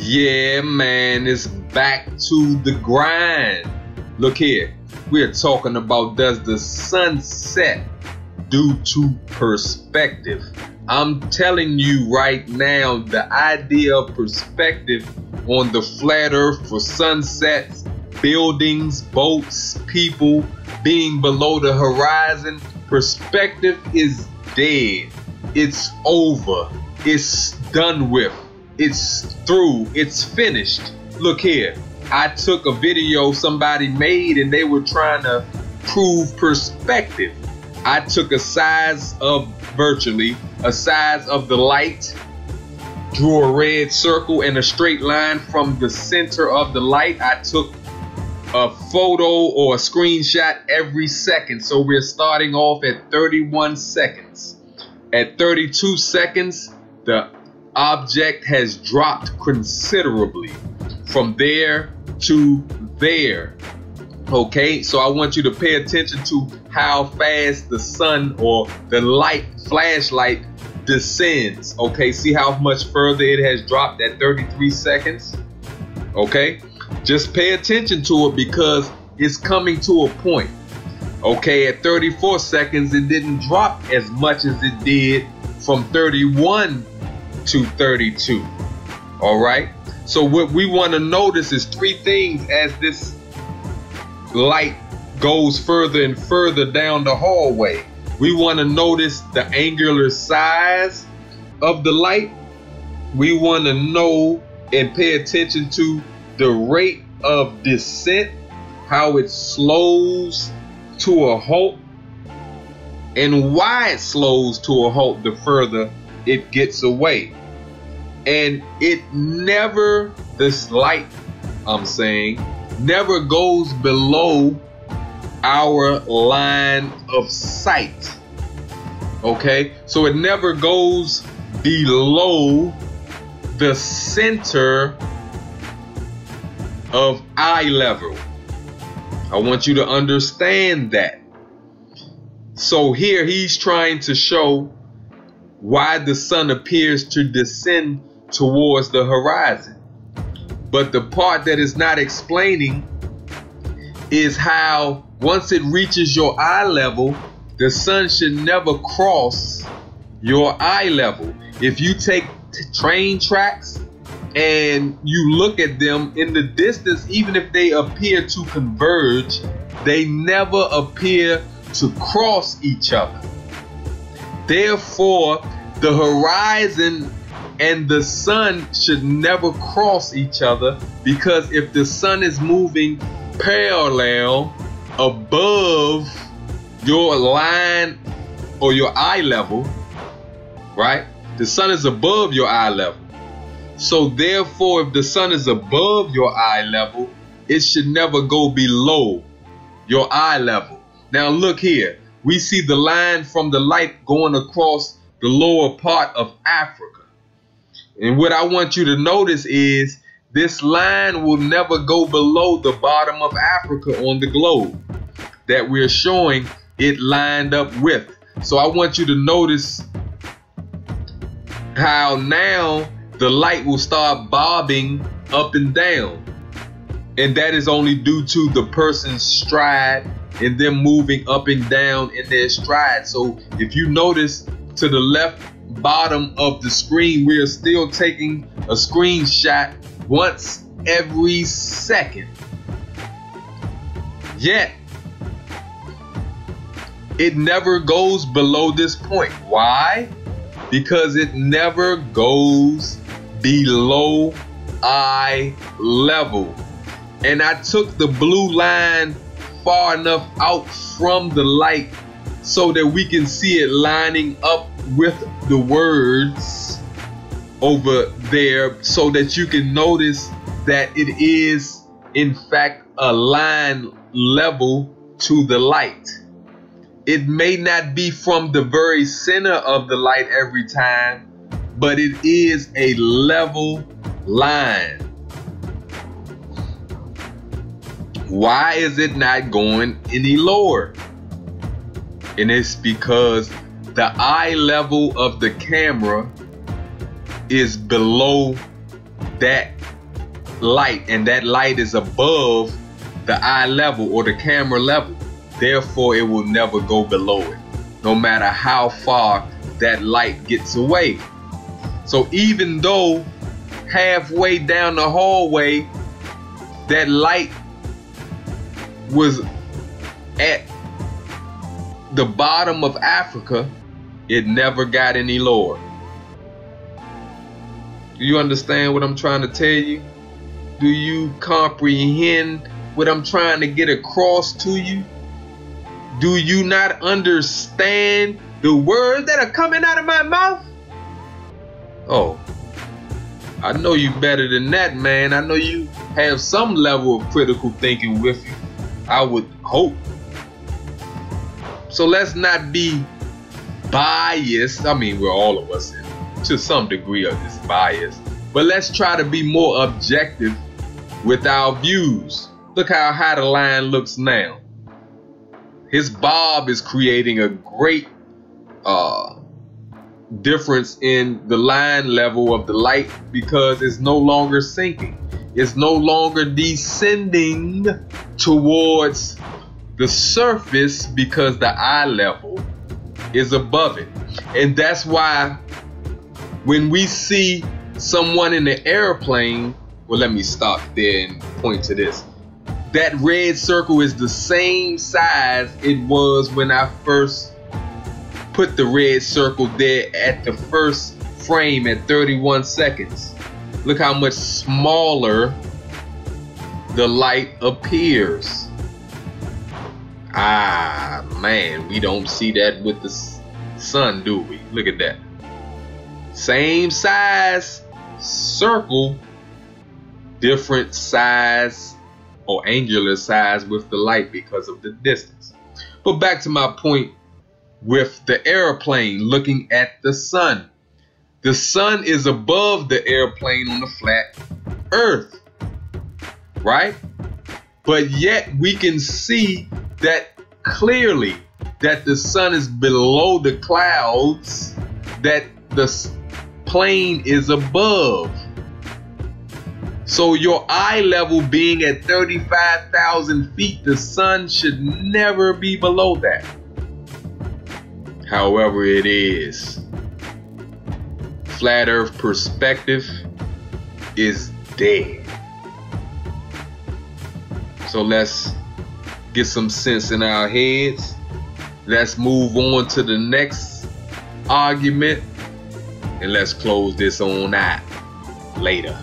Yeah, man, it's back to the grind. Look here, we're talking about, does the sun set due to perspective? I'm telling you right now, the idea of perspective on the flat earth for sunsets, buildings, boats, people being below the horizon, perspective is dead. It's over. It's done with. It's through. It's finished. Look here. I took a video somebody made and they were trying to prove perspective. I took a size of virtually a size of the light, drew a red circle and a straight line from the center of the light. I took a photo or a screenshot every second. So we're starting off at 31 seconds. At 32 seconds, the object has dropped considerably from there to there. Okay, so I want you to pay attention to how fast the sun or the light flashlight descends. Okay, see how much further it has dropped at 33 seconds. Okay, just pay attention to it because it's coming to a point. Okay, at 34 seconds it didn't drop as much as it did from 31 to 32. All right, so what we want to notice is three things as this light goes further and further down the hallway. We want to notice the angular size of the light. We want to know and pay attention to the rate of descent, how it slows to a halt, and why it slows to a halt the further it gets away. And it never, this light, I'm saying, never goes below our line of sight. Okay, so it never goes below the center of eye level. I want you to understand that. So here he's trying to show why the sun appears to descend towards the horizon. But the part that is not explaining is how once it reaches your eye level, the sun should never cross your eye level. If you take train tracks and you look at them in the distance, even if they appear to converge, they never appear to cross each other. Therefore, the horizon and the sun should never cross each other, because if the sun is moving parallel above your line or your eye level, right? The sun is above your eye level. So therefore, if the sun is above your eye level, it should never go below your eye level. Now look here, we see the line from the light going across the lower part of Africa. And what I want you to notice is this line will never go below the bottom of Africa on the globe that we're showing it lined up with. So I want you to notice how now the light will start bobbing up and down. And that is only due to the person's stride and them moving up and down in their stride. So if you notice to the left bottom of the screen, we are still taking a screenshot once every second. Yet it never goes below this point. Why? Because it never goes below eye level. And I took the blue line far enough out from the light so that we can see it lining up with the words over there, so that you can notice that it is in fact a line level to the light. It may not be from the very center of the light every time, but it is a level line. Why is it not going any lower? And it's because the eye level of the camera is below that light, and that light is above the eye level or the camera level. Therefore, it will never go below it, no matter how far that light gets away. So even though halfway down the hallway that light was at the bottom of Africa, it never got any lower. Do you understand what I'm trying to tell you? Do you comprehend what I'm trying to get across to you? Do you not understand the words that are coming out of my mouth? Oh, I know you better than that, man. I know you have some level of critical thinking with you. I would hope. So let's not be biased. I mean, we're all of us to some degree of this bias. But let's try to be more objective with our views. Look how high the line looks now. His bob is creating a great difference in the line level of the light, because it's no longer sinking. It's no longer descending towards the surface, because the eye level is above it. And that's why when we see someone in the airplane, well, let me stop there and point to this. That red circle is the same size it was when I first put the red circle there at the first frame at 31 seconds. Look how much smaller the light appears. Ah, man, we don't see that with the sun, do we? Look at that. Same size circle, different size or angular size with the light because of the distance. But back to my point with the airplane looking at the sun. The sun is above the airplane on the flat earth, right? But yet we can see that clearly, that the sun is below the clouds, that the plane is above. So your eye level being at 35,000 feet, the sun should never be below that. However, it is. Flat Earth perspective is dead. So let's get some sense in our heads. Let's move on to the next argument, and let's close this on out. Later.